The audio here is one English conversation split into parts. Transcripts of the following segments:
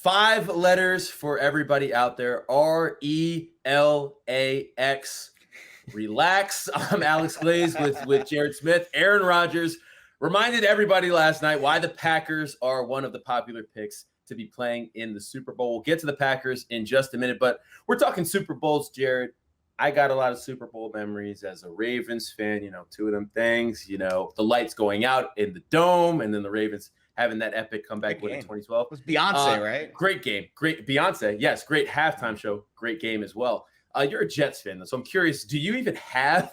5 letters for everybody out there. RELAX. Relax. I'm Alex Glaze with Jared Smith. Aaron Rodgers reminded everybody last night why the Packers are one of the popular picks to be playing in the Super Bowl. We'll get to the Packers in just a minute, but we're talking Super Bowls, Jared. I got a lot of Super Bowl memories as a Ravens fan, 2 of them things, the lights going out in the dome and then the Ravens having that epic comeback win in 2012. It was Beyonce, right? Great game. Great Beyonce. Yes, great halftime show. Great game as well. You're a Jets fan, so I'm curious, do you even have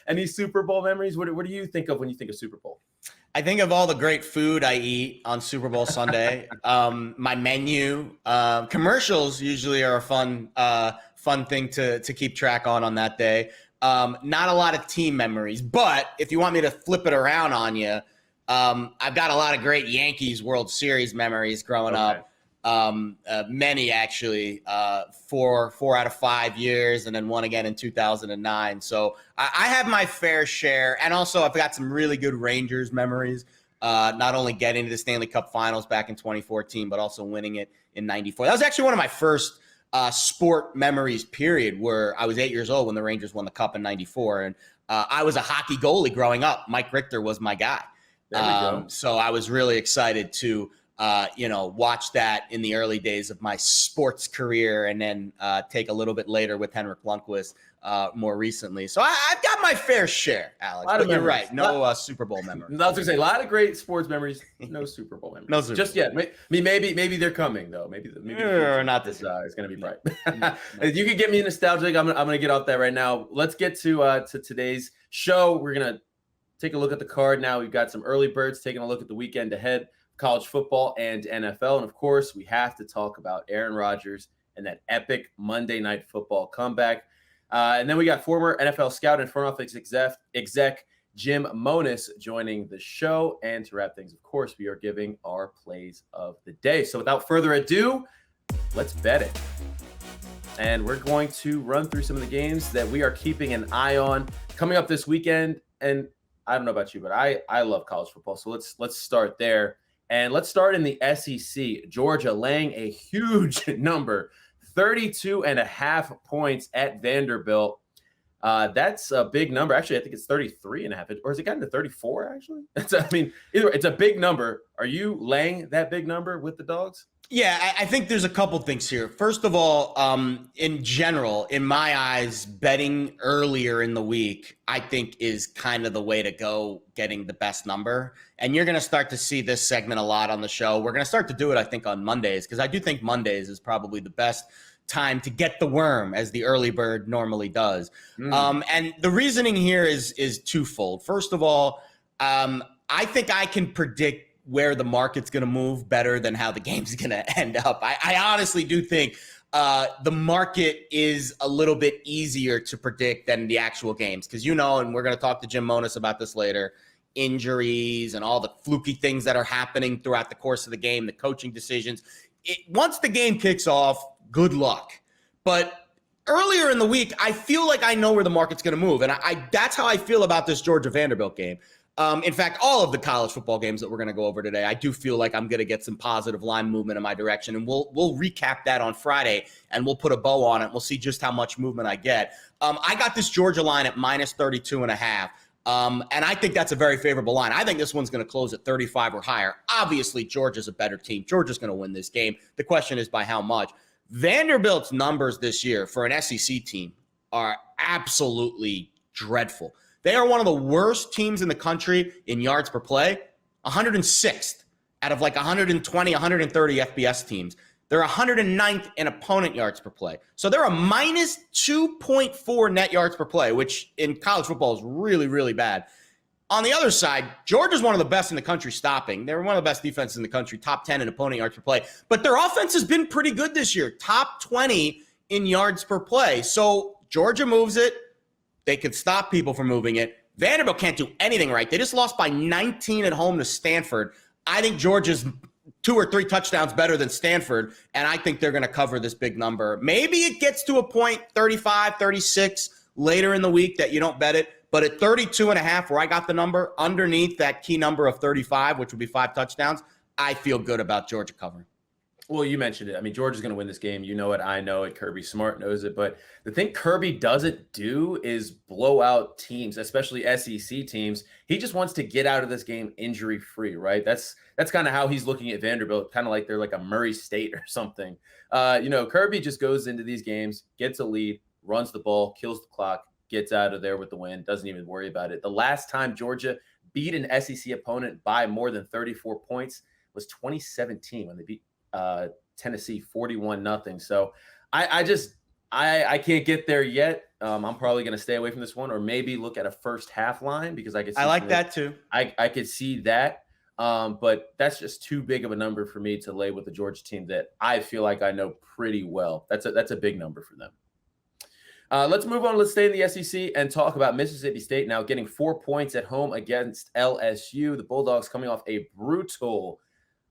any Super Bowl memories? What do you think of when you think of Super Bowl? I think of all the great food I eat on Super Bowl Sunday. My menu, commercials usually are a fun thing to keep track on that day. Not a lot of team memories, but if you want me to flip it around on you, I've got a lot of great Yankees World Series memories growing up. Many actually, 4 out of 5 years, and then one again in 2009. So I have my fair share, and also I've got some really good Rangers memories. Not only getting to the Stanley Cup Finals back in 2014, but also winning it in '94. That was actually one of my first sport memories. Period. Where I was 8 years old when the Rangers won the Cup in '94, and I was a hockey goalie growing up. Mike Richter was my guy. So I was really excited to watch that in the early days of my sports career, and then take a little bit later with Henrik Lundqvist more recently. So I've got my fair share, Alex. But you're right. No Super Bowl memories. I was going to say, a lot of great sports memories. No Super Bowl memories. No Super Just Bowl. yet. Maybe they're coming, though. Maybe not this year. It's going to be bright. You can get me nostalgic. I'm going to get off that right now. Let's get to today's show. We're going to take a look at the card now. We've got some early birds taking a look at the weekend ahead. College football and NFL. And of course, we have to talk about Aaron Rodgers and that epic Monday Night Football comeback. And then we got former NFL scout and front office exec Jim Monos joining the show. And to wrap things, of course, we are giving our plays of the day. So without further ado, let's bet it. And we're going to run through some of the games that we are keeping an eye on coming up this weekend. And I don't know about you, but I love college football. So let's start there. And let's start in the SEC. Georgia laying a huge number, 32.5 points at Vanderbilt. That's a big number. Actually, I think it's 33.5. Or has it gotten to 34, actually? Either way, it's a big number. Are you laying that big number with the Dogs? Yeah, I think there's a couple things here. First of all, in general, in my eyes, betting earlier in the week, I think is kind of the way to go, getting the best number. And you're going to start to see this segment a lot on the show. We're going to start to do it, I think, on Mondays, because I do think Mondays is probably the best time to get the worm, as the early bird normally does. And the reasoning here is twofold. First of all, I think I can predict where the market's going to move better than how the game's going to end up. I honestly do think the market is a little bit easier to predict than the actual games. Because and we're going to talk to Jim Monos about this later, injuries and all the fluky things that are happening throughout the course of the game, the coaching decisions. Once the game kicks off, good luck. But earlier in the week, I feel like I know where the market's going to move. And that's how I feel about this Georgia-Vanderbilt game. In fact, all of the college football games that we're going to go over today, I do feel like I'm going to get some positive line movement in my direction. And we'll recap that on Friday, and we'll put a bow on it. We'll see just how much movement I get. I got this Georgia line at minus 32.5. And I think that's a very favorable line. I think this one's going to close at 35 or higher. Obviously, Georgia's a better team. Georgia's going to win this game. The question is by how much. Vanderbilt's numbers this year for an SEC team are absolutely dreadful. They are one of the worst teams in the country in yards per play, 106th out of like 120, 130 FBS teams. They're 109th in opponent yards per play. So they're a minus 2.4 net yards per play, which in college football is really, really bad. On the other side, Georgia's one of the best in the country stopping. They're one of the best defenses in the country, top 10 in opponent yards per play. But their offense has been pretty good this year, top 20 in yards per play. So Georgia moves it. They can stop people from moving it. Vanderbilt can't do anything right. They just lost by 19 at home to Stanford. I think Georgia's 2 or 3 touchdowns better than Stanford, and I think they're going to cover this big number. Maybe it gets to a point, 35, 36, later in the week that you don't bet it. But at 32.5, where I got the number, underneath that key number of 35, which would be 5 touchdowns, I feel good about Georgia covering. Well, you mentioned it. I mean, Georgia's going to win this game. You know it. I know it. Kirby Smart knows it. But the thing Kirby doesn't do is blow out teams, especially SEC teams. He just wants to get out of this game injury free, right? That's kind of how he's looking at Vanderbilt, kind of like they're like a Murray State or something. Kirby just goes into these games, gets a lead, runs the ball, kills the clock, gets out of there with the win, doesn't even worry about it. The last time Georgia beat an SEC opponent by more than 34 points was 2017 when they beat Tennessee 41-0. So I can't get there yet. I'm probably going to stay away from this one, or maybe look at a first half line because I could see I like that too. I could see that. But that's just too big of a number for me to lay with the Georgia team that I feel like I know pretty well. That's a big number for them. Let's move on. Let's stay in the SEC and talk about Mississippi State now getting 4 points at home against LSU. The Bulldogs coming off a brutal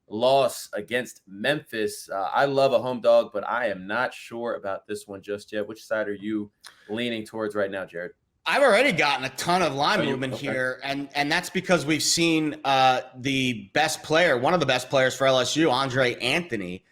loss against Memphis. I love a home dog, but I am not sure about this one just yet. Which side are you leaning towards right now, Jared? I've already gotten a ton of line movement here, and that's because we've seen the best player, one of the best players for LSU, Andre Anthony,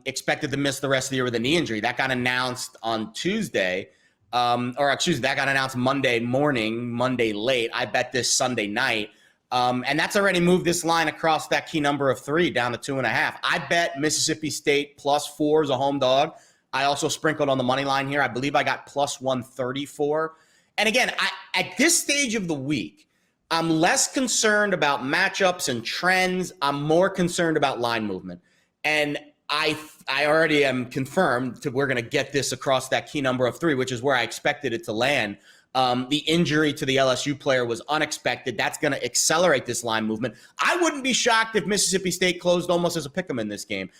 expected to miss the rest of the year with a knee injury. That got announced on Tuesday, that got announced Monday morning, Monday late. I bet this Sunday night. And that's already moved this line across that key number of 3 down to 2.5. I bet Mississippi State +4 is a home dog. I also sprinkled on the money line here. I believe I got +134. And again, at this stage of the week, I'm less concerned about matchups and trends. I'm more concerned about line movement. And I already am confirmed we're going to get this across that key number of 3, which is where I expected it to land. The injury to the LSU player was unexpected. That's going to accelerate this line movement. I wouldn't be shocked if Mississippi State closed almost as a pick'em in this game,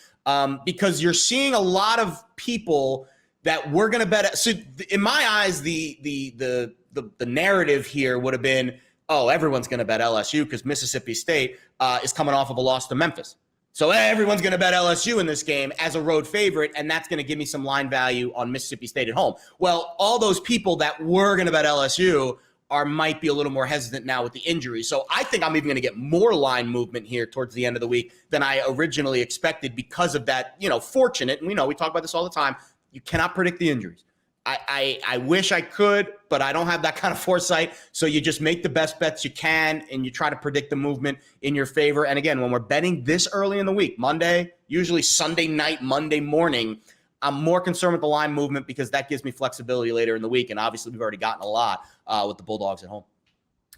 because you're seeing a lot of people that we're going to bet. So in my eyes, the narrative here would have been, oh, everyone's going to bet LSU because Mississippi State is coming off of a loss to Memphis. So everyone's going to bet LSU in this game as a road favorite, and that's going to give me some line value on Mississippi State at home. Well, all those people that were going to bet LSU might be a little more hesitant now with the injury. So I think I'm even going to get more line movement here towards the end of the week than I originally expected because of that, fortunate. And we talk about this all the time. You cannot predict the injuries. I wish I could, but I don't have that kind of foresight. So you just make the best bets you can, and you try to predict the movement in your favor. And again, when we're betting this early in the week, Monday, usually Sunday night, Monday morning, I'm more concerned with the line movement because that gives me flexibility later in the week. And obviously, we've already gotten a lot with the Bulldogs at home.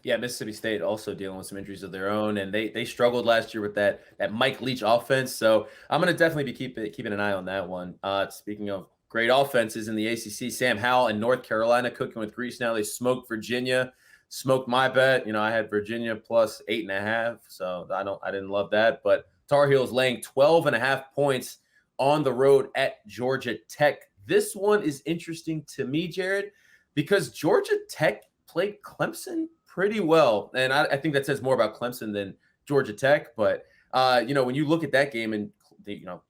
Yeah, Mississippi State also dealing with some injuries of their own, and they struggled last year with that Mike Leach offense. So I'm going to definitely be keeping an eye on that one. Speaking of great offenses in the ACC, Sam Howell and North Carolina cooking with grease now. They smoked Virginia, smoked my bet. I had Virginia +8.5, so I didn't love that. But Tar Heels laying 12.5 points on the road at Georgia Tech. This one is interesting to me, Jared, because Georgia Tech played Clemson pretty well, and I think that says more about Clemson than Georgia Tech. But when you look at that game, and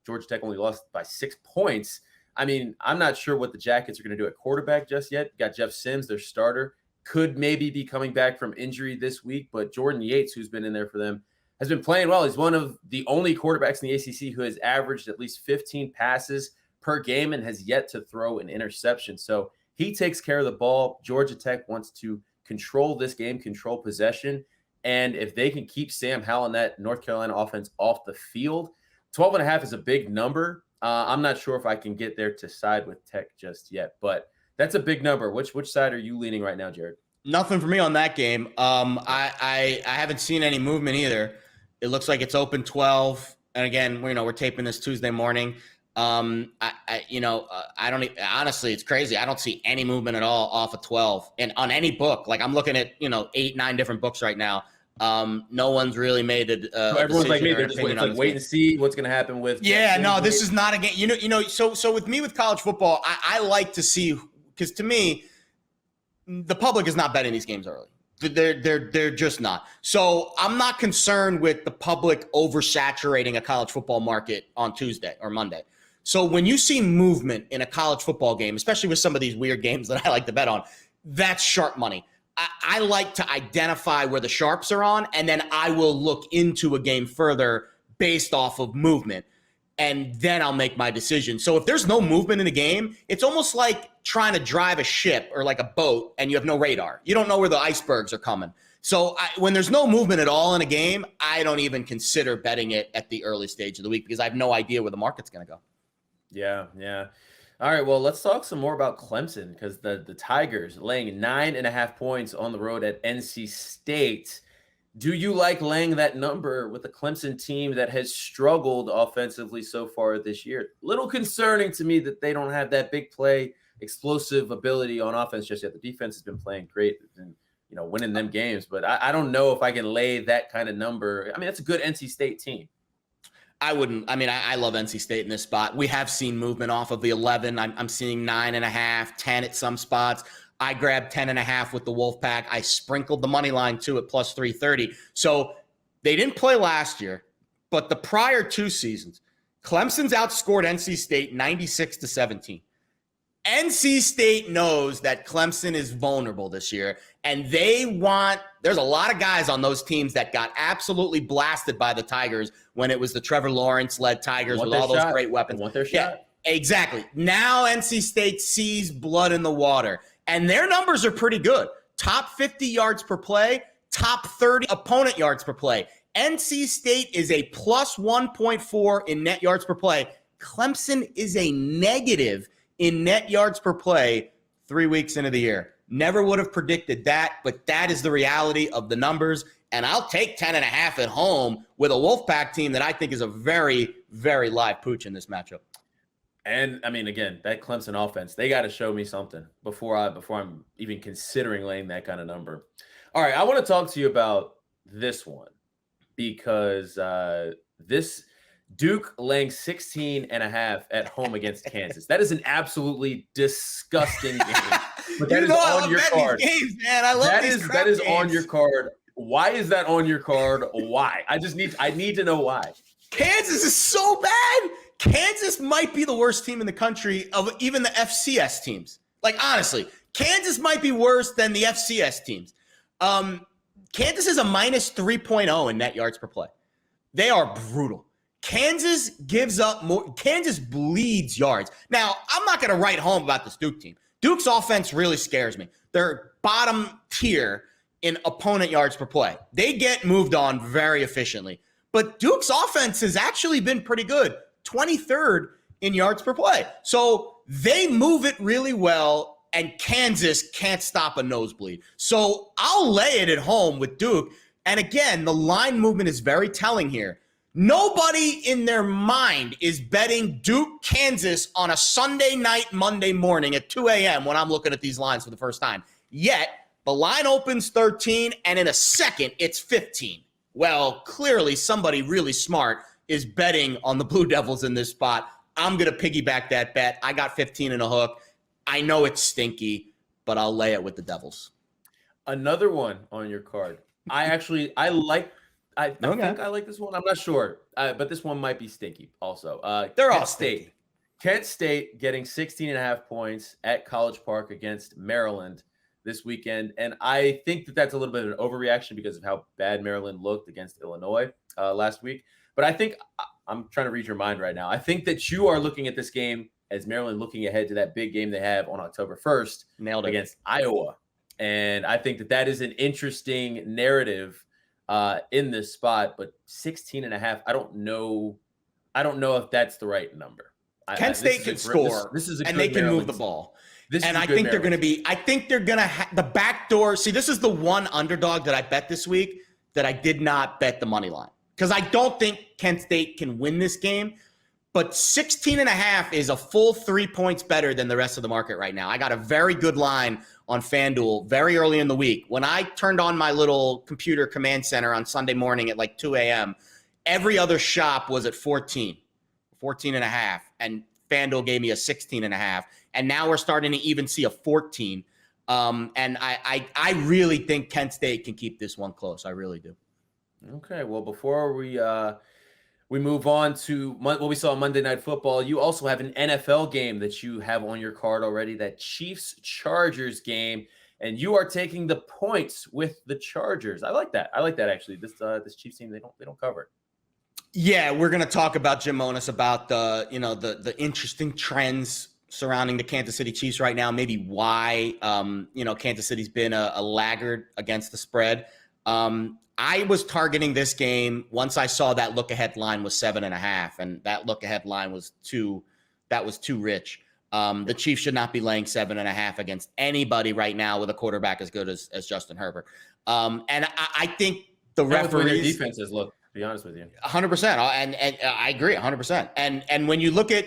Georgia Tech only lost by 6 points. I mean, I'm not sure what the Jackets are going to do at quarterback just yet. Got Jeff Sims, their starter, could maybe be coming back from injury this week. But Jordan Yates, who's been in there for them, has been playing well. He's one of the only quarterbacks in the ACC who has averaged at least 15 passes per game and has yet to throw an interception. So he takes care of the ball. Georgia Tech wants to control this game, control possession. And if they can keep Sam Howell and that North Carolina offense off the field, 12.5 is a big number. I'm not sure if I can get there to side with Tech just yet, but that's a big number. Which side are you leaning right now, Jared? Nothing for me on that game. I haven't seen any movement either. It looks like it's open 12. And again, we're taping this Tuesday morning. I don't honestly, it's crazy. I don't see any movement at all off of 12 and on any book. Like I'm looking at, 8, 9 different books right now. No one's really made it. So everyone's like me. They're just wait and see what's going to happen with. Yeah, no, this is not a game. So with me with college football, I like to see, because to me, the public is not betting these games early. They're just not. So I'm not concerned with the public oversaturating a college football market on Tuesday or Monday. So when you see movement in a college football game, especially with some of these weird games that I like to bet on, that's sharp money. I like to identify where the sharps are on, and then I will look into a game further based off of movement. and then I'll make my decision. So if there's no movement in the game, it's almost like trying to drive a ship or like a boat and you have no radar. You don't know where the icebergs are coming. So when there's no movement at all in a game, I don't even consider betting it at the early stage of the week because I have no idea where the market's going to go. Yeah. All right, well, let's talk some more about Clemson because the Tigers laying 9.5 points on the road at NC State. Do you like laying that number with a Clemson team that has struggled offensively so far this year? Little concerning to me that they don't have that big play, explosive ability on offense just yet. The defense has been playing great and winning them games, but I don't know if I can lay that kind of number. I mean, that's a good NC State team. I wouldn't. I mean, I love NC State in this spot. We have seen movement off of the 11. I'm seeing 9.5, 10 at some spots. I grabbed 10.5 with the Wolfpack. I sprinkled the money line too at plus 330. So they didn't play last year, but the prior 2 seasons, Clemson's outscored NC State 96-17. NC State knows that Clemson is vulnerable this year, and there's a lot of guys on those teams that got absolutely blasted by the Tigers when it was the Trevor Lawrence-led Tigers with all those great weapons. Want their shot. Yeah, exactly. Now NC State sees blood in the water, and their numbers are pretty good. Top 50 yards per play, top 30 opponent yards per play. NC State is a plus 1.4 in net yards per play. Clemson is a negative in net yards per play 3 weeks into the year. Never would have predicted that, but that is the reality of the numbers. And I'll take 10.5 at home with a Wolfpack team that I think is a very, very live pooch in this matchup. And I mean, again, that Clemson offense, they got to show me something before I'm even considering laying that kind of number. All right, I want to talk to you about this one because this Duke laying 16.5 at home against Kansas. That is an absolutely disgusting game. But that is on your card. Games, man. I love that is on your card. Why is that on your card? Why? I need to know why. Kansas is so bad. Kansas might be the worst team in the country of even the FCS teams. Like, honestly, Kansas might be worse than the FCS teams. Kansas is a minus 3.0 in net yards per play. They are brutal. Kansas gives up more. Kansas bleeds yards. Now, I'm not going to write home about this Duke team. Duke's offense really scares me. They're bottom tier in opponent yards per play. They get moved on very efficiently. But Duke's offense has actually been pretty good, 23rd in yards per play. So they move it really well, and Kansas can't stop a nosebleed. So I'll lay it at home with Duke. And again, the line movement is very telling here. Nobody in their mind is betting Duke, Kansas on a Sunday night, Monday morning at 2 a.m. when I'm looking at these lines for the first time. Yet, the line opens 13, and in a second, it's 15. Well, clearly somebody really smart is betting on the Blue Devils in this spot. I'm going to piggyback that bet. I got 15 and a hook. I know it's stinky, but I'll lay it with the Devils. Another one on your card. I think I like this one. I'm not sure, but this one might be stinky also. They're Kent all State. stinky. Kent State getting 16.5 points at College Park against Maryland this weekend. And I think that that's a little bit of an overreaction because of how bad Maryland looked against Illinois last week. But I think I'm trying to read your mind right now. I think that you are looking at this game as Maryland looking ahead to that big game they have on October 1st against Iowa. And I think that that is an interesting narrative in this spot, but 16.5, I don't know if that's the right number. Kent State can score, and they can move the ball. And I think they're going to have the back door. See, this is the one underdog that I bet this week that I did not bet the money line because I don't think Kent State can win this game. But 16.5 is a full 3 points better than the rest of the market right now. I got a very good line on FanDuel very early in the week. When I turned on my little computer command center on Sunday morning at like 2 a.m., every other shop was at 14.5, and FanDuel gave me a 16.5. And now we're starting to even see a 14. And I really think Kent State can keep this one close. I really do. Okay, well, before we move on to what we saw on Monday Night Football, you also have an NFL game that you have on your card already, that Chiefs-Chargers game, and you are taking the points with the Chargers. I like that. Actually. This Chiefs team, they don't cover. Yeah, we're going to talk about Jim Monos, about the interesting trends surrounding the Kansas City Chiefs right now, maybe why Kansas City's been a laggard against the spread. I was targeting this game once I saw that look ahead line was 7.5, and that look ahead line was too rich. The Chiefs should not be laying 7.5 against anybody right now with a quarterback as good as Justin Herbert. And I think the referees defenses look, to be honest with you, 100%, and I agree 100%. And when you look at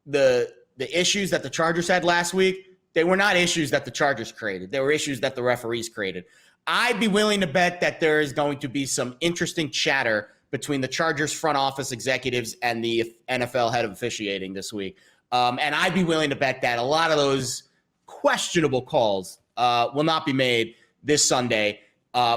the issues that the Chargers had last week, they were not issues that the Chargers created. They were issues that the referees created. I'd be willing to bet that there is going to be some interesting chatter between the Chargers front office executives and the NFL head of officiating this week. And I'd be willing to bet that a lot of those questionable calls will not be made this Sunday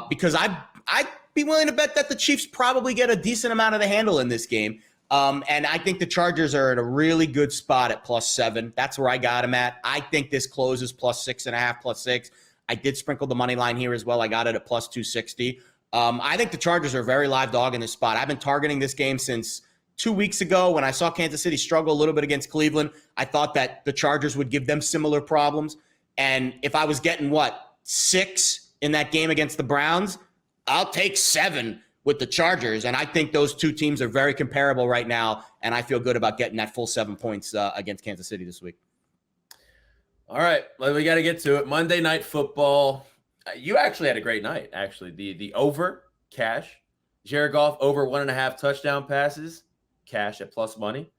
because I'd be willing to bet that the Chiefs probably get a decent amount of the handle in this game. And I think the Chargers are at a really good spot at +7. That's where I got them at. I think this closes +6.5, +6. I did sprinkle the money line here as well. I got it at +260. I think the Chargers are a very live dog in this spot. I've been targeting this game since 2 weeks ago when I saw Kansas City struggle a little bit against Cleveland. I thought that the Chargers would give them similar problems. And if I was getting, 6 in that game against the Browns, I'll take 7 with the Chargers. And I think those two teams are very comparable right now. And I feel good about getting that full 7 points against Kansas City this week. All right, well, we got to get to it. Monday Night Football. You actually had a great night, actually. The over, cash. Jared Goff over 1.5 touchdown passes, cash at plus money.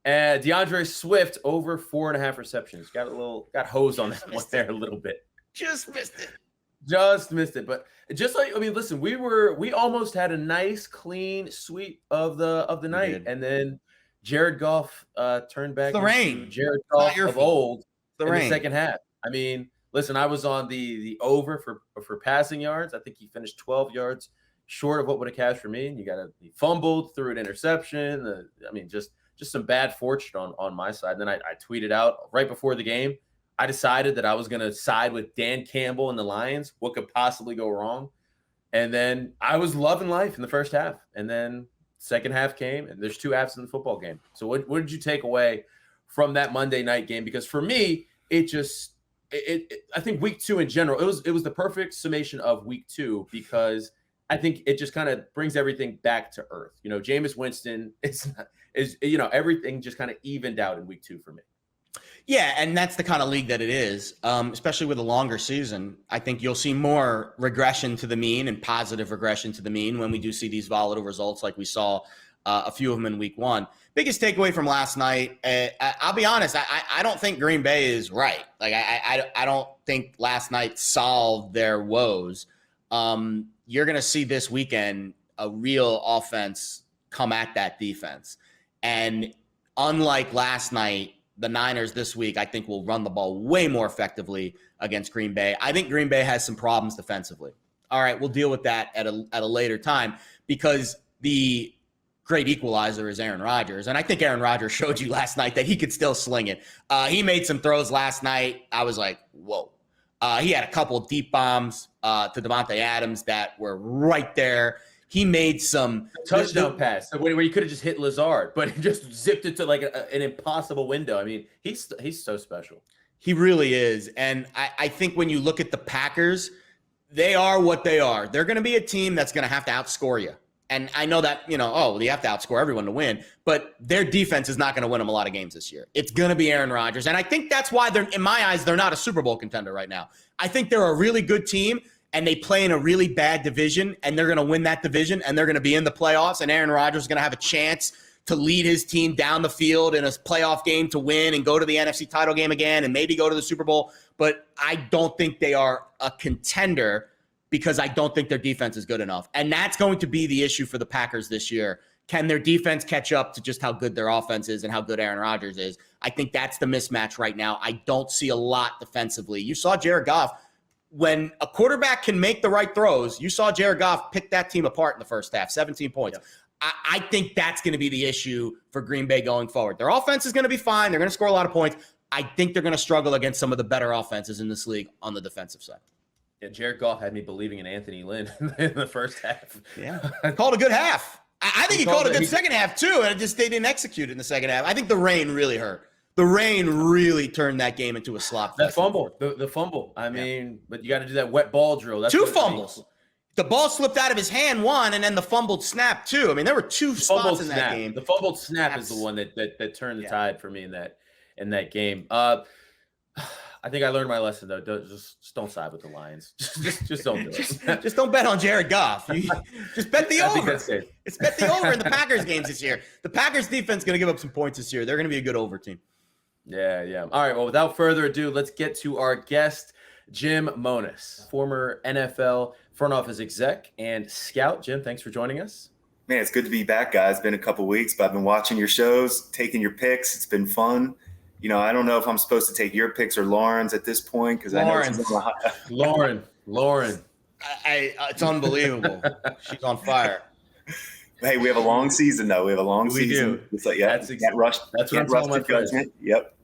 And DeAndre Swift over 4.5 receptions. Got hosed on that one there a little bit. Just missed it. But listen, we almost had a nice clean sweep of the night, and then Jared Goff turned back into Jared Goff of old in the second half. I mean, listen, I was on the over for passing yards. I think he finished 12 yards short of what would have cashed for me. And he fumbled, threw an interception. Just some bad fortune on my side. And then I tweeted out right before the game, I decided that I was going to side with Dan Campbell and the Lions. What could possibly go wrong? And then I was loving life in the first half. And then second half came, and there's 2 halves in the football game. So what did you take away from that Monday night game? Because for me, I think week 2 in general, it was the perfect summation of week 2 because I think it just kind of brings everything back to earth. Jameis Winston is everything just kind of evened out in week 2 for me. Yeah, and that's the kind of league that it is, especially with a longer season. I think you'll see more regression to the mean and positive regression to the mean when we do see these volatile results like we saw a few of them in week 1. Biggest takeaway from last night, I'll be honest, I don't think Green Bay is right. Like, I don't think last night solved their woes. You're going to see this weekend a real offense come at that defense. And unlike last night, the Niners this week, I think, will run the ball way more effectively against Green Bay. I think Green Bay has some problems defensively. All right, we'll deal with that at a later time because the great equalizer is Aaron Rodgers. And I think Aaron Rodgers showed you last night that he could still sling it. He made some throws last night. I was like, whoa. He had a couple of deep bombs to Devontae Adams that were right there. He made some touchdown pass where he could have just hit Lazard, but he just zipped it to like an impossible window. I mean, he's so special. He really is. And I think when you look at the Packers, they are what they are. They're going to be a team that's going to have to outscore you. And I know that, you have to outscore everyone to win, but their defense is not going to win them a lot of games this year. It's going to be Aaron Rodgers. And I think that's why in my eyes, they're not a Super Bowl contender right now. I think they're a really good team and they play in a really bad division and they're going to win that division and they're going to be in the playoffs and Aaron Rodgers is going to have a chance to lead his team down the field in a playoff game to win and go to the NFC title game again and maybe go to the Super Bowl. But I don't think they are a contender because I don't think their defense is good enough. And that's going to be the issue for the Packers this year. Can their defense catch up to just how good their offense is and how good Aaron Rodgers is? I think that's the mismatch right now. I don't see a lot defensively. You saw Jared Goff. When a quarterback can make the right throws, you saw Jared Goff pick that team apart in the first half, 17 points. Yeah. I think that's going to be the issue for Green Bay going forward. Their offense is going to be fine. They're going to score a lot of points. I think they're going to struggle against some of the better offenses in this league on the defensive side. Yeah, Jared Goff had me believing in Anthony Lynn in the first half. Yeah, called a good half. I think he called a good second half too, and they didn't execute it in the second half. I think the rain really hurt. The rain really turned that game into a slop. That fumble, the fumble. I mean, but you got to do that wet ball drill. That's two fumbles. The ball slipped out of his hand, one, and then the fumbled snap, too. I mean, there were two spots in that game. The fumbled snap is the one that turned the tide for me in that game. I think I learned my lesson, though. Just don't side with the Lions. Just don't do it. Just don't bet on Jared Goff. Just bet the over. It's bet the over in the Packers games this year. The Packers defense is going to give up some points this year. They're going to be a good over team. Yeah. All right, well, without further ado, let's get to our guest, Jim Monos, former NFL front office exec and scout. Jim, thanks for joining us. Man, it's good to be back, guys. It's been a couple weeks, but I've been watching your shows, taking your picks. It's been fun. You know, I don't know if I'm supposed to take your picks or Lauren's at this point because I know Lauren. It's unbelievable. She's on fire. Hey, we have a long season, though. We have a long season. Do. It's like, that's what I'm telling my friends. Yep.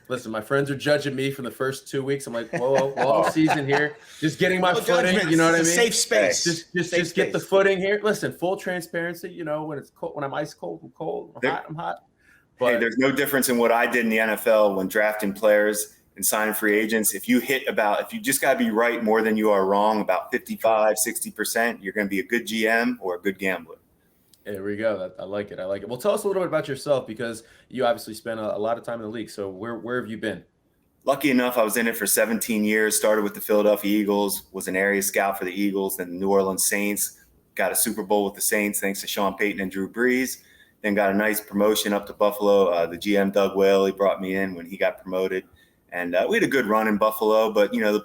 Listen, my friends are judging me from the first 2 weeks. I'm like, whoa, long season here. Just getting my footing. You know what I mean? Safe space. Just get the footing here. Listen, full transparency. You know, when it's cold, when I'm ice cold, I'm cold. I'm hot. But hey, there's no difference in what I did in the NFL when drafting players and signing free agents. If you just got to be right more than you are wrong, about 55, 60%, you're going to be a good GM or a good gambler. There we go. I like it. Well, tell us a little bit about yourself because you obviously spent a lot of time in the league. So where have you been? Lucky enough, I was in it for 17 years, started with the Philadelphia Eagles, was an area scout for the Eagles, then the New Orleans Saints, got a Super Bowl with the Saints thanks to Sean Payton and Drew Brees, then got a nice promotion up to Buffalo. The GM, Doug Whaley, brought me in when he got promoted. And we had a good run in Buffalo, but, you know,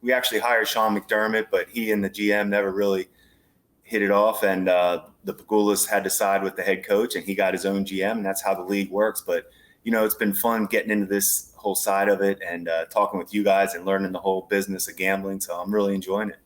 we actually hired Sean McDermott, but he and the GM never really hit it off. And the Pagulas had to side with the head coach, and he got his own GM, and that's how the league works. But, you know, it's been fun getting into this whole side of it and talking with you guys and learning the whole business of gambling. So I'm really enjoying it.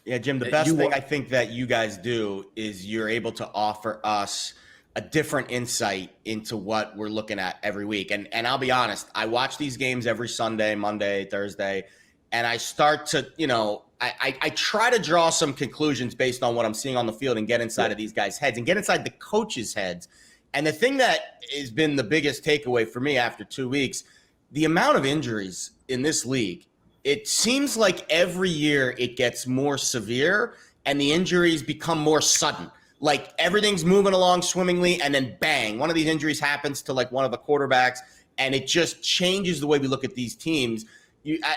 Yeah, Jim, the best thing I think that you guys do is you're able to offer us a different insight into what we're looking at every week. And I'll be honest, I watch these games every Sunday, Monday, Thursday, and I start to, you know, I try to draw some conclusions based on what I'm seeing on the field and get inside of these guys' heads and get inside the coaches' heads. And the thing that has been the biggest takeaway for me after 2 weeks, the amount of injuries in this league, it seems like every year it gets more severe and the injuries become more sudden. Like everything's moving along swimmingly and then bang, one of these injuries happens to like one of the quarterbacks and it just changes the way we look at these teams.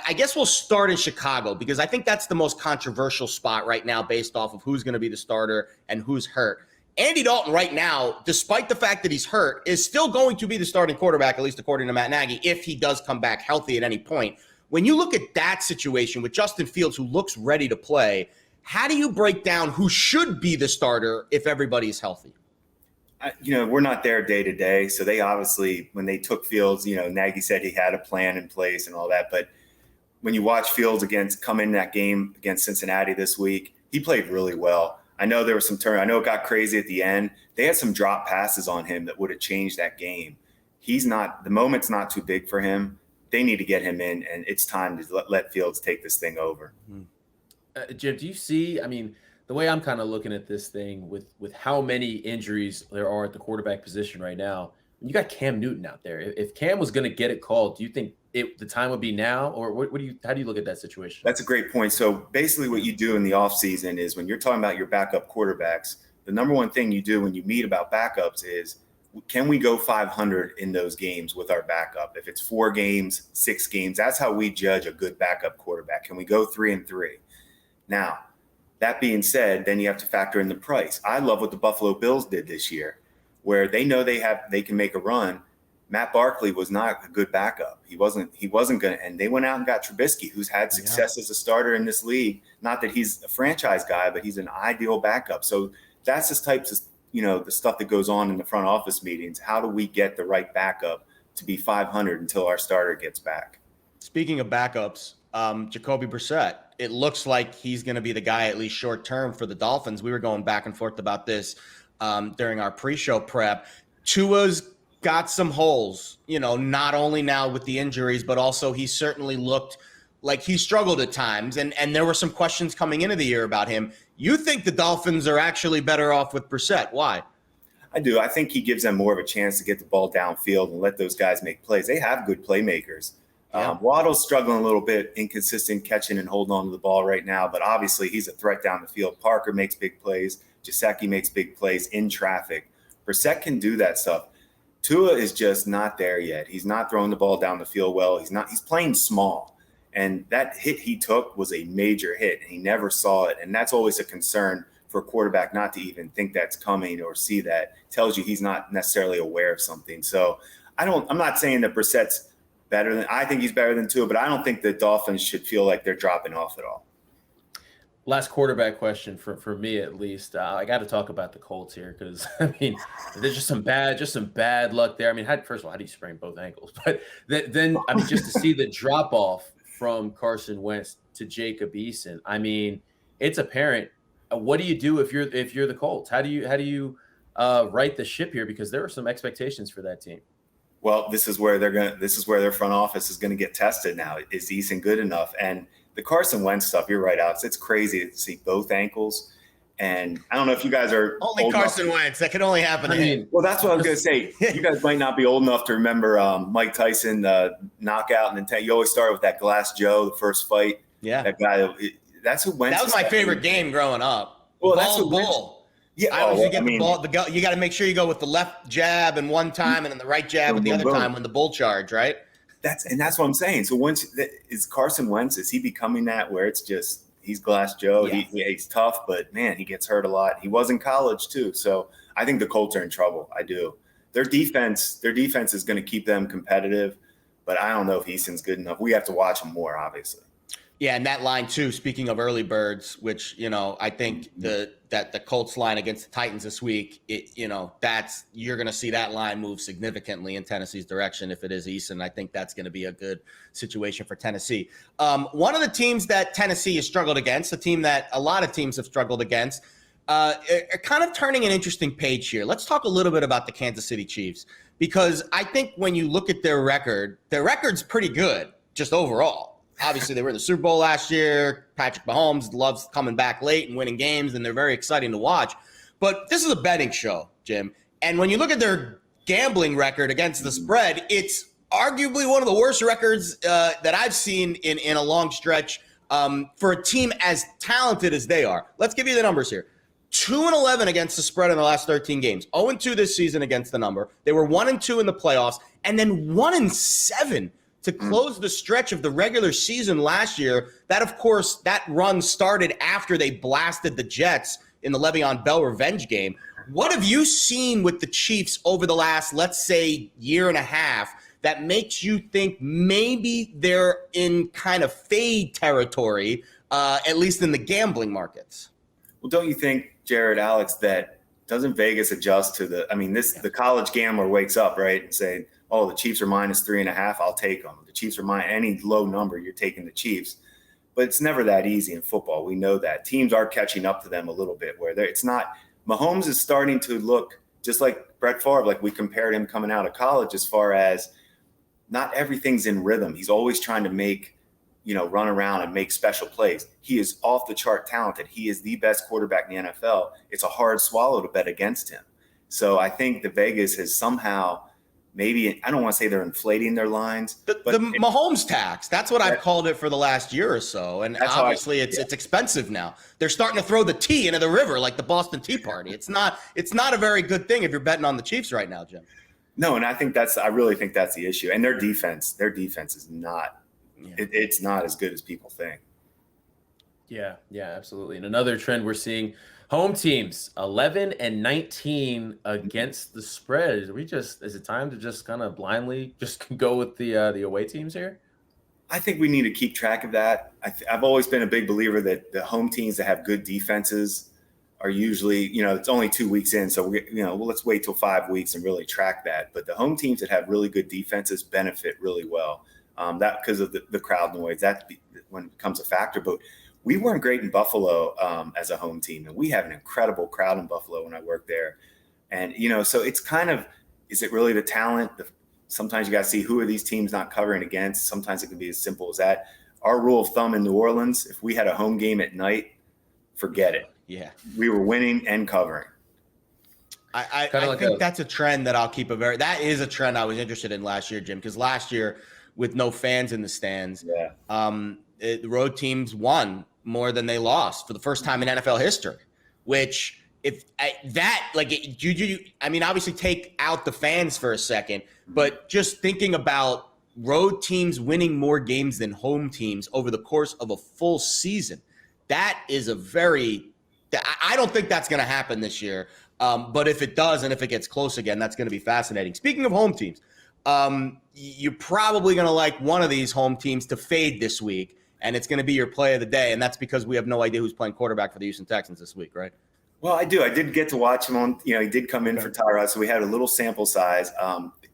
I guess we'll start in Chicago because I think that's the most controversial spot right now based off of who's going to be the starter and who's hurt. Andy Dalton right now, despite the fact that he's hurt, is still going to be the starting quarterback, at least according to Matt Nagy, if he does come back healthy at any point. When you look at that situation with Justin Fields, who looks ready to play, how do you break down who should be the starter if everybody's healthy? You know, we're not there day to day. So they obviously, when they took Fields, you know, Nagy said he had a plan in place and all that. But when you watch Fields come in that game against Cincinnati this week, he played really well. I know there was some turn. I know it got crazy at the end. They had some drop passes on him that would have changed that game. The moment's not too big for him. They need to get him in, and it's time to let Fields take this thing over. Jim, do you see, I mean, the way I'm kind of looking at this thing with how many injuries there are at the quarterback position right now, you got Cam Newton out there. If Cam was going to get it called, do you think the time would be now, or how do you look at that situation? That's a great point. So basically what you do in the offseason is when you're talking about your backup quarterbacks, the number one thing you do when you meet about backups is, can we go 500 in those games with our backup? If it's 4 games, 6 games, that's how we judge a good backup quarterback. Can we go 3-3? Now, that being said, then you have to factor in the price. I love what the Buffalo Bills did this year, where they know they can make a run. Matt Barkley was not a good backup. He wasn't going to, and they went out and got Trubisky, who's had success as a starter in this league. Not that he's a franchise guy, but he's an ideal backup. So that's the types of, you know, the stuff that goes on in the front office meetings. How do we get the right backup to be 500 until our starter gets back? Speaking of backups, Jacoby Brissett, it looks like he's going to be the guy, at least short term, for the Dolphins. We were going back and forth about this during our pre-show prep. Tua's got some holes, you know, not only now with the injuries, but also he certainly looked like he struggled at times, and there were some questions coming into the year about him. You think the Dolphins are actually better off with Brissett? Why? I do. I think he gives them more of a chance to get the ball downfield and let those guys make plays. They have good playmakers. Yeah. Waddle's struggling a little bit, inconsistent catching and holding on to the ball right now, but obviously he's a threat down the field. Parker makes big plays. Gesicki makes big plays in traffic. Brissett can do that stuff. Tua is just not there yet. He's not throwing the ball down the field well. He's playing small. And that hit he took was a major hit, and he never saw it. And that's always a concern for a quarterback, not to even think that's coming or see that. Tells you he's not necessarily aware of something. So I'm not saying that Brissett's better than – I think he's better than Tua, but I don't think the Dolphins should feel like they're dropping off at all. Last quarterback question for me, at least. I got to talk about the Colts here because, I mean, there's just some bad luck there. I mean, first of all, how do you sprain both ankles? But then, I mean, just to see the drop off from Carson Wentz to Jacob Eason, I mean, it's apparent. What do you do if you're the Colts? How do you right the ship here? Because there are some expectations for that team. Well, this is where their front office is going to get tested now. Is Eason good enough? And the Carson Wentz stuff, you're right, Alex. It's crazy to see both ankles. And I don't know if you guys are only Carson Wentz. That can only happen to him. Well, that's what I was going to say. You guys might not be old enough to remember Mike Tyson knockout. And you always start with that Glass Joe, the first fight. Yeah. That guy. That's who Wentz. That was my favorite game growing up. Well, that's what bull. Yeah, I always get the ball. You got to make sure you go with the left jab and one time, and then the right jab with the other time when the bull charge, right? That's what I'm saying. So is Carson Wentz, is he becoming that where it's just he's Glass Joe? Yeah. He's tough, but man, he gets hurt a lot. He was in college too. So I think the Colts are in trouble. I do. Their defense is going to keep them competitive, but I don't know if Eason's good enough. We have to watch him more, obviously. Yeah, and that line too, speaking of early birds, which, I think that the Colts line against the Titans this week, you're going to see that line move significantly in Tennessee's direction if it is Eason. I think that's going to be a good situation for Tennessee. One of the teams that Tennessee has struggled against, a team that a lot of teams have struggled against, are kind of turning an interesting page here. Let's talk a little bit about the Kansas City Chiefs, because I think when you look at their record's pretty good just overall. Obviously, they were in the Super Bowl last year. Patrick Mahomes loves coming back late and winning games, and they're very exciting to watch. But this is a betting show, Jim. And when you look at their gambling record against the spread, it's arguably one of the worst records that I've seen in a long stretch for a team as talented as they are. Let's give you the numbers here. 2-11 against the spread in the last 13 games. 0-2 this season against the number. They were 1-2 in the playoffs, and then 1-7 to close the stretch of the regular season last year. That, of course, that run started after they blasted the Jets in the Le'Veon Bell revenge game. What have you seen with the Chiefs over the last, let's say, year and a half that makes you think maybe they're in kind of fade territory, at least in the gambling markets? Well, don't you think, Jared, Alex, that doesn't Vegas adjust to the college gambler wakes up, right, and say, oh, the Chiefs are -3.5, I'll take them. The Chiefs are any low number, you're taking the Chiefs. But it's never that easy in football. We know that. Teams are catching up to them a little bit where it's not – Mahomes is starting to look just like Brett Favre, like we compared him coming out of college, as far as not everything's in rhythm. He's always trying to make, run around and make special plays. He is off the chart talented. He is the best quarterback in the NFL. It's a hard swallow to bet against him. So I think the Vegas has somehow – maybe, I don't want to say they're inflating their lines. But the Mahomes tax, that's what I've called it for the last year or so. And obviously it's expensive now. They're starting to throw the tea into the river like the Boston Tea Party. It's not a very good thing if you're betting on the Chiefs right now, Jim. No, and I really think that's the issue. And their defense is not, it's not as good as people think. Yeah, absolutely. And another trend we're seeing, home teams 11-19 against the spread. Is it time to just kind of blindly just go with the away teams here? I think we need to keep track of that. I've always been a big believer that the home teams that have good defenses are usually, it's only 2 weeks in, so let's wait till 5 weeks and really track that. But the home teams that have really good defenses benefit really well. That because of the crowd noise, that when it becomes a factor. But we weren't great in Buffalo as a home team, and we have an incredible crowd in Buffalo when I worked there. And, so it's kind of, is it really the talent? Sometimes you got to see who are these teams not covering against. Sometimes it can be as simple as that. our rule of thumb in New Orleans, if we had a home game at night, forget it. Yeah. We were winning and covering. I think that's a trend that I'll keep that is a trend I was interested in last year, Jim, because last year with no fans in the stands, the road teams won more than they lost for the first time in NFL history, which obviously take out the fans for a second, but just thinking about road teams winning more games than home teams over the course of a full season, that is I don't think that's going to happen this year. But if it does, and if it gets close again, that's going to be fascinating. Speaking of home teams, you're probably going to like one of these home teams to fade this week, and it's going to be your play of the day. And that's because we have no idea who's playing quarterback for the Houston Texans this week, right? Well, I do. I did get to watch him on, he did come in for Tyrod, so we had a little sample size.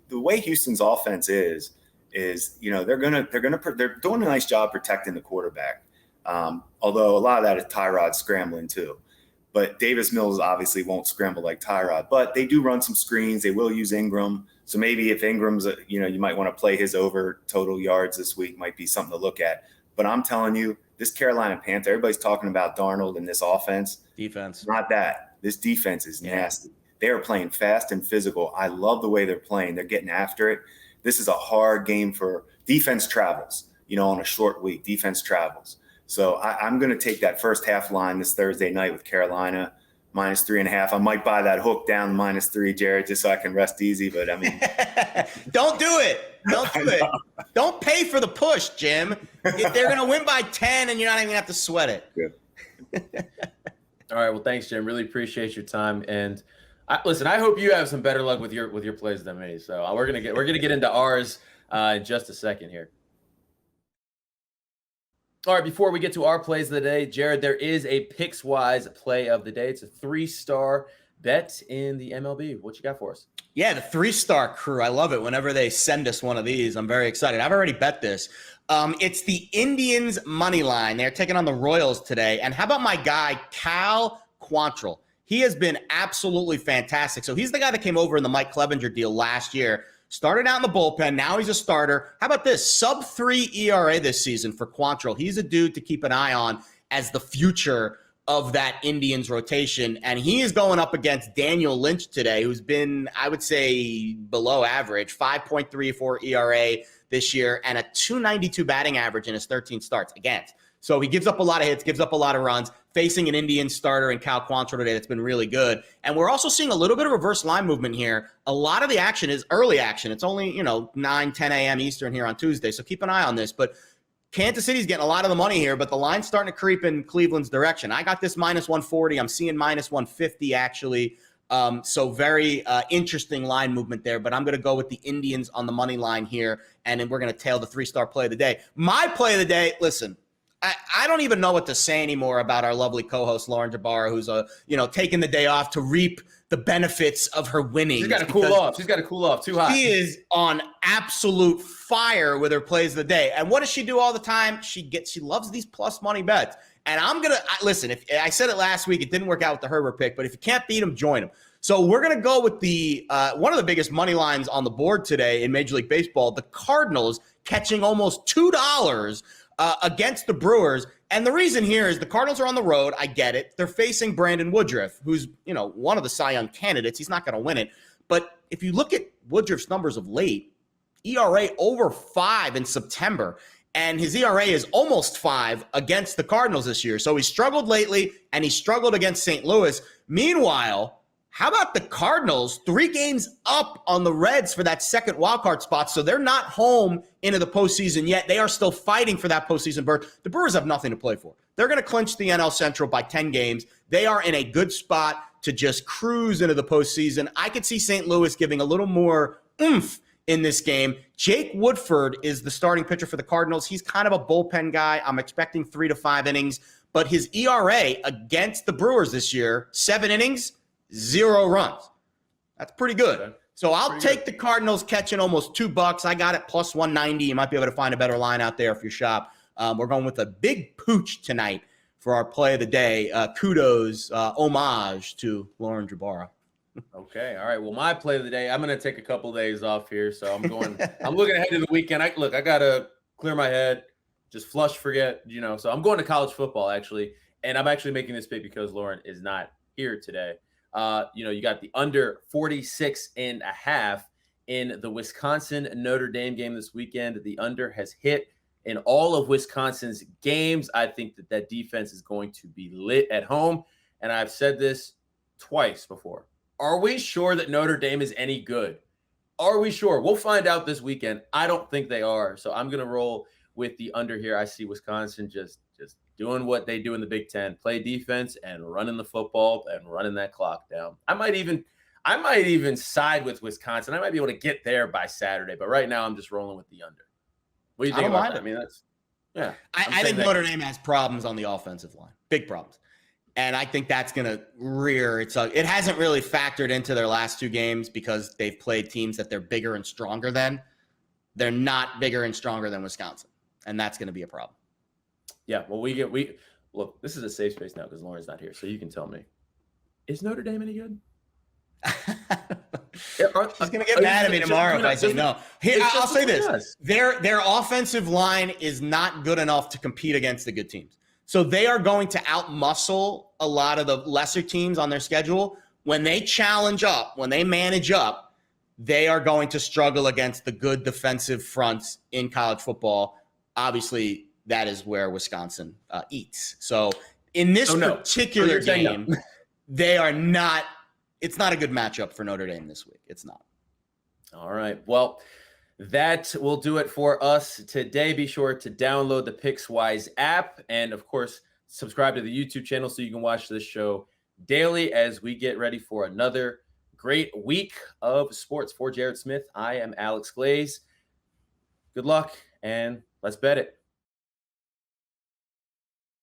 The way Houston's offense is they're doing a nice job protecting the quarterback. Although a lot of that is Tyrod scrambling too. But Davis Mills obviously won't scramble like Tyrod. But they do run some screens. They will use Ingram. So maybe if Ingram's, you might want to play his over total yards this week, might be something to look at. But I'm telling you, this Carolina Panther, everybody's talking about Darnold and this offense. Defense. Not that. This defense is nasty. They are playing fast and physical. I love the way they're playing. They're getting after it. This is a hard game for defense travels, on a short week. Defense travels. So I'm going to take that first half line this Thursday night with Carolina, -3.5. I might buy that hook down -3, Jared, just so I can rest easy. But I mean, don't do it. Don't do it. Don't pay for the push, Jim. If they're going to win by 10, and you're not even going to have to sweat it. Good. All right. Well, thanks, Jim. Really appreciate your time. And listen, I hope you have some better luck with your plays than me. So we're gonna get into ours in just a second here. All right, before we get to our plays of the day, Jared, there is a Pickswise play of the day. It's a 3-star bet in the MLB. What you got for us? Yeah, the 3-star crew. I love it whenever they send us one of these. I'm very excited. I've already bet this. It's the Indians money line. They're taking on the Royals today. And how about my guy, Cal Quantrill? He has been absolutely fantastic. So he's the guy that came over in the Mike Clevenger deal last year. Started out in the bullpen. Now he's a starter. How about this? Sub-3 ERA this season for Quantrill. He's a dude to keep an eye on as the future of that Indians rotation. And he is going up against Daniel Lynch today, who's been, I would say, below average. 5.34 ERA this year and a 292 batting average in his 13 starts against. So he gives up a lot of hits, gives up a lot of runs, facing an Indian starter in Cal Quantrill today that's been really good. And we're also seeing a little bit of reverse line movement here. A lot of the action is early action. It's only, 9, 10 a.m. Eastern here on Tuesday, so keep an eye on this. But Kansas City's getting a lot of the money here, but the line's starting to creep in Cleveland's direction. I got this -140. I'm seeing -150, actually. So very interesting line movement there, but I'm going to go with the Indians on the money line here, and then we're going to tail the 3-star play of the day. My play of the day, listen, I don't even know what to say anymore about our lovely co-host Lauren Jabara, who's taking the day off to reap the benefits of her winning. She's got to cool off. She's got to cool off. Too hot. She is on absolute fire with her plays of the day. And what does she do all the time? She loves these plus money bets. And listen. If I said it last week, it didn't work out with the Herbert pick. But if you can't beat them, join them. So we're going to go with the one of the biggest money lines on the board today in Major League Baseball. The Cardinals catching almost $2 against the Brewers. And the reason here is the Cardinals are on the road. I get it. They're facing Brandon Woodruff, who's, one of the Cy Young candidates. He's not going to win it. But if you look at Woodruff's numbers of late, ERA over 5 in September, and his ERA is almost 5 against the Cardinals this year. So he struggled lately, and he struggled against St. Louis. Meanwhile, how about the Cardinals? 3 games up on the Reds for that second wildcard spot, so they're not home into the postseason yet. They are still fighting for that postseason berth. The Brewers have nothing to play for. They're going to clinch the NL Central by 10 games. They are in a good spot to just cruise into the postseason. I could see St. Louis giving a little more oomph in this game. Jake Woodford is the starting pitcher for the Cardinals. He's kind of a bullpen guy. I'm expecting 3 to 5 innings, but his ERA against the Brewers this year, 7 innings, 0 runs. That's pretty good. Okay. So I'll take the Cardinals catching almost $2. I got it plus 190. You might be able to find a better line out there if you shop. We're going with a big pooch tonight for our play of the day. Kudos, homage to Lauren Jabara. Okay. All right. Well, my play of the day, I'm going to take a couple of days off here. So I'm looking ahead to the weekend. I got to clear my head, just flush, forget, So I'm going to college football, actually. And I'm actually making this pick because Lauren is not here today. You got the under 46.5 in the Wisconsin Notre Dame game this weekend. The under has hit in all of Wisconsin's games. I think that defense is going to be lit at home. And I've said this twice before. Are we sure that Notre Dame is any good? Are we sure? We'll find out this weekend. I don't think they are. So I'm going to roll with the under here. I see Wisconsin just doing what they do in the Big Ten, play defense and running the football and running that clock down. I might even side with Wisconsin. I might be able to get there by Saturday, but right now I'm just rolling with the under. What do you think about that? I mean, I think Notre Dame has problems on the offensive line, big problems. And I think that's going to rear its ugly. It hasn't really factored into their last 2 games because they've played teams that they're bigger and stronger than. They're not bigger and stronger than Wisconsin, and that's going to be a problem. Yeah, well, look, this is a safe space now because Lauren's not here, so you can tell me. Is Notre Dame any good? She's going to get mad at me tomorrow if I say no. Here, I'll say this. Their offensive line is not good enough to compete against the good teams. So they are going to outmuscle a lot of the lesser teams on their schedule. When they challenge up, when they manage up, they are going to struggle against the good defensive fronts in college football. Obviously, that is where Wisconsin eats. So in this particular game, they are not – it's not a good matchup for Notre Dame this week. It's not. All right. Well, that will do it for us today. Be sure to download the Pickswise app and, of course, subscribe to the YouTube channel so you can watch this show daily as we get ready for another great week of sports. For Jared Smith, I am Alex Glaze. Good luck, and let's bet it.